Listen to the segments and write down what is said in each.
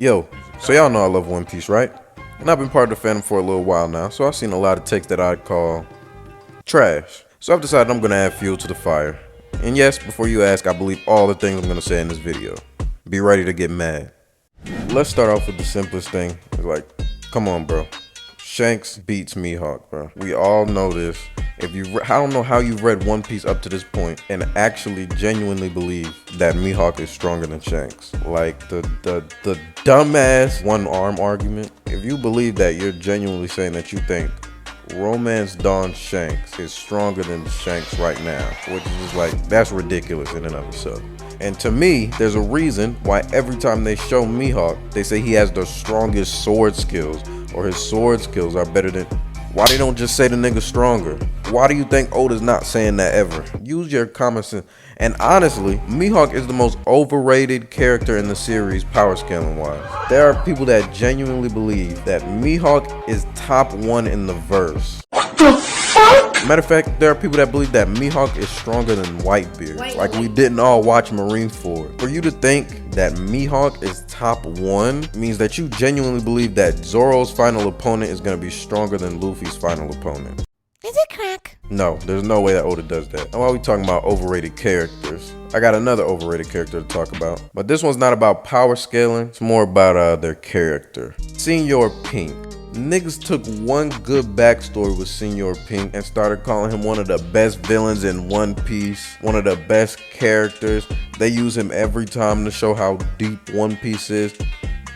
Yo, so y'all know I love One Piece, right? And I've been part of the fandom for a little while now, so I've seen a lot of takes that I'd call trash. So I've decided I'm gonna add fuel to the fire. And yes, before you ask, I believe all the things I'm gonna say in this video. Be ready to get mad. Let's start off with the simplest thing. It's like, come on, bro. Shanks beats Mihawk, bro. We all know this. I don't know how you've read One Piece up to this point and actually genuinely believe that Mihawk is stronger than Shanks. Like the dumbass one arm argument. If you believe that, you're genuinely saying that you think Romance Dawn Shanks is stronger than Shanks right now, which is just like, that's ridiculous in and of itself. And to me, there's a reason why every time they show Mihawk, they say he has the strongest sword skills, or his sword skills are better than. Why they don't just say the nigga stronger? Why do you think Oda's not saying that ever? Use your common sense. And honestly, Mihawk is the most overrated character in the series power scaling wise. There are people that genuinely believe that Mihawk is top 1 in the verse. What the fuck? Matter of fact, there are people that believe that Mihawk is stronger than Whitebeard. Like we didn't all watch Marineford. For you to think that Mihawk is top 1 means that you genuinely believe that Zoro's final opponent is going to be stronger than Luffy's final opponent. Is it crack? No, there's no way that Oda does that. And while we talking about overrated characters, I got another overrated character to talk about. But this one's not about power scaling, it's more about their character. Senor Pink. Niggas took one good backstory with Senor Pink and started calling him one of the best villains in One Piece, one of the best characters. They use him every time to show how deep One Piece is.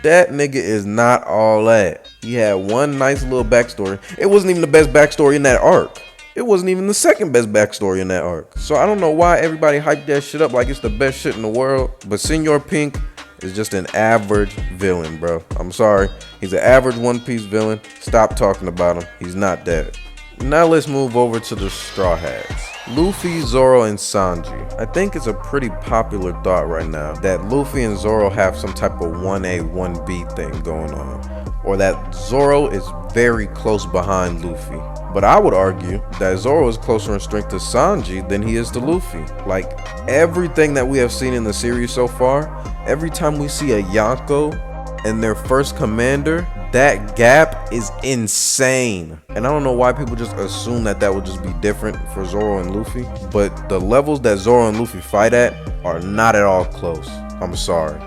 That nigga is not all that. He had one nice little backstory. It wasn't even the best backstory in that arc. It wasn't even the second best backstory in that arc. So I don't know why everybody hyped that shit up like it's the best shit in the world. But Senor Pink is just an average villain, bro. I'm sorry. He's an average One Piece villain. Stop talking about him. He's not that. Now let's move over to the Straw Hats. Luffy, Zoro, and Sanji. I think it's a pretty popular thought right now that Luffy and Zoro have some type of 1A, 1B thing going on. Or that Zoro is very close behind Luffy. But I would argue that Zoro is closer in strength to Sanji than he is to Luffy. Like, everything that we have seen in the series so far, every time we see a Yonko and their first commander, that gap is insane. And I don't know why people just assume that that would just be different for Zoro and Luffy. But the levels that Zoro and Luffy fight at are not at all close. I'm sorry.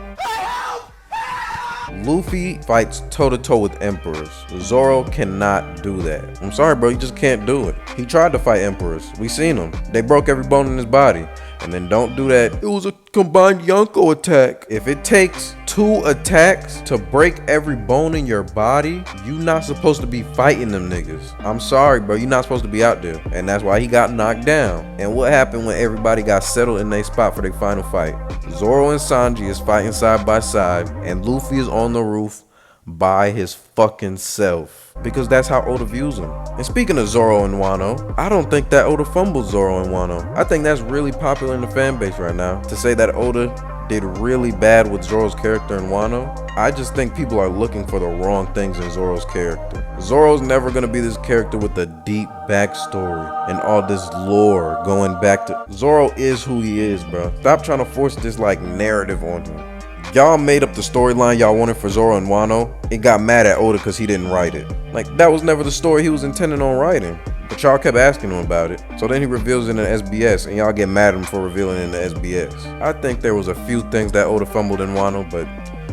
Luffy fights toe-to-toe with emperors. Zoro cannot do that. I'm sorry, bro, you just can't do it. He tried to fight emperors. We seen him. They broke every bone in his body. And then don't do that. It was a combined Yonko attack. If it takes 2 attacks to break every bone in your body, you not supposed to be fighting them niggas. I'm sorry, bro, you're not supposed to be out there. And that's why he got knocked down. And what happened when everybody got settled in their spot for their final fight? Zoro and Sanji is fighting side by side, and Luffy is on the roof by his fucking self. Because that's how Oda views him. And speaking of Zoro and Wano, I don't think that Oda fumbled Zoro and Wano. I think that's really popular in the fan base right now. To say that Oda did really bad with Zoro's character in Wano, I just think people are looking for the wrong things in Zoro's character. Zoro's never gonna be this character with a deep backstory and all this lore going back to. Zoro is who he is, bro. Stop trying to force this like narrative on him. Y'all made up the storyline y'all wanted for Zoro and Wano and got mad at Oda because he didn't write it. Like, that was never the story he was intending on writing. But y'all kept asking him about it. So then he reveals it in the SBS and y'all get mad at him for revealing it in the SBS. I think there was a few things that Oda fumbled in Wano, but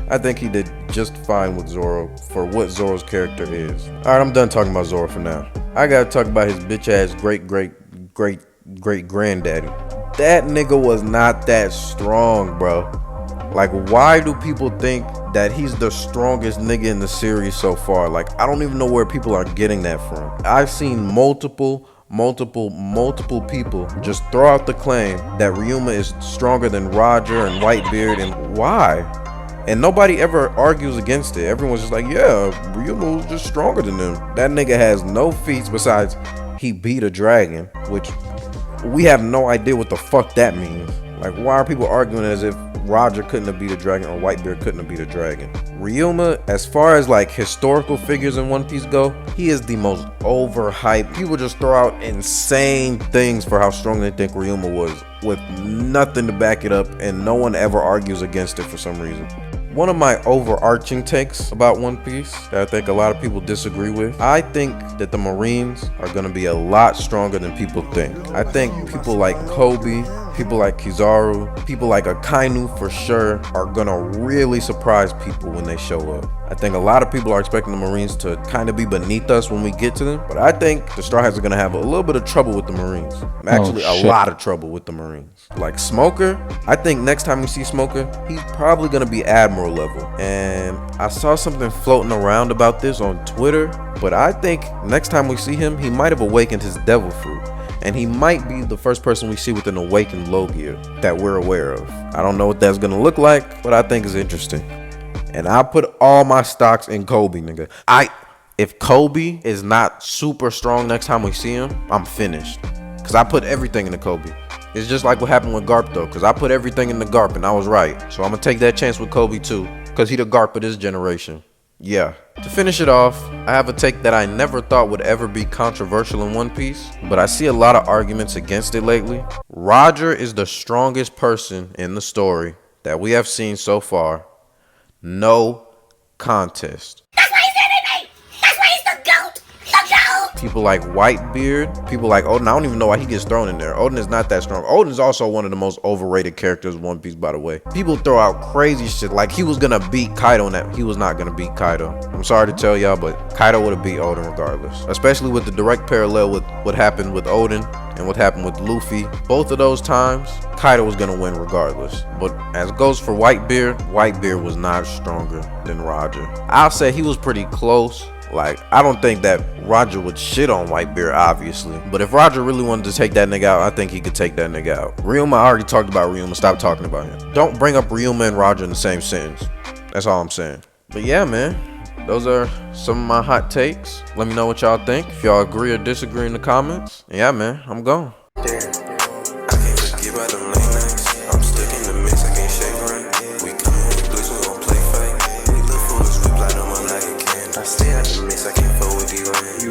I think he did just fine with Zoro for what Zoro's character is. Alright, I'm done talking about Zoro for now. I gotta talk about his bitch ass great granddaddy. That nigga was not that strong, bro. Like, why do people think that he's the strongest nigga in the series so far? Like, I don't even know where people are getting that from. I've seen multiple people just throw out the claim that Ryuma is stronger than Roger and Whitebeard, and why? And nobody ever argues against it. Everyone's just like, yeah, Ryuma was just stronger than them. That nigga has no feats besides he beat a dragon, which we have no idea what the fuck that means. Like, why are people arguing as if Roger couldn't have beat a dragon or Whitebeard couldn't have beat a dragon? Ryuma, as far as like historical figures in One Piece go, he is the most overhyped. People just throw out insane things for how strong they think Ryuma was with nothing to back it up, and no one ever argues against it for some reason. One of my overarching takes about One Piece that I think a lot of people disagree with, I think that the Marines are going to be a lot stronger than people think. I think people like Kobe, people like Kizaru, people like Akainu for sure are going to really surprise people when they show up. I think a lot of people are expecting the Marines to kind of be beneath us when we get to them, but I think the Straw Hats are going to have a little bit of trouble with the Marines. Actually, a lot of trouble with the Marines. Like Smoker, I think next time we see Smoker, he's probably going to be Admiral level. And I saw something floating around about this on Twitter, but I think next time we see him, he might have awakened his devil fruit. And he might be the first person we see with an awakened low gear that we're aware of. I don't know what that's going to look like, but I think it's interesting. And I put all my stocks in Kobe, nigga. If Kobe is not super strong next time we see him, I'm finished. Cause I put everything into Kobe. It's just like what happened with Garp though, cause I put everything into Garp and I was right. So I'm gonna take that chance with Kobe too, cause he the Garp of this generation. Yeah. To finish it off, I have a take that I never thought would ever be controversial in One Piece, but I see a lot of arguments against it lately. Roger is the strongest person in the story that we have seen so far. No contest. That's why he's anything. That's why he's the GOAT. The GOAT. People like Whitebeard, people like Odin. I don't even know why he gets thrown in there. Odin is not that strong. Odin is also one of the most overrated characters in One Piece, by the way. People throw out crazy shit like he was gonna beat Kaido and that he was not gonna beat Kaido. I'm sorry to tell y'all, but Kaido would have beat Odin regardless. Especially with the direct parallel with what happened with Odin and what happened with Luffy. Both of those times, Kaido was gonna win regardless. But as goes for Whitebeard, Whitebeard was not stronger than Roger. I'll say he was pretty close. Like, I don't think that Roger would shit on Whitebeard, obviously. But if Roger really wanted to take that nigga out, I think he could take that nigga out. Ryuma, I already talked about Ryuma. Stop talking about him. Don't bring up Ryuma and Roger in the same sentence. That's all I'm saying. But yeah, man. Those are some of my hot takes. Let me know what y'all think. If y'all agree or disagree in the comments. Yeah, man. I'm gone. I stay out the mix, I can't fuck with you.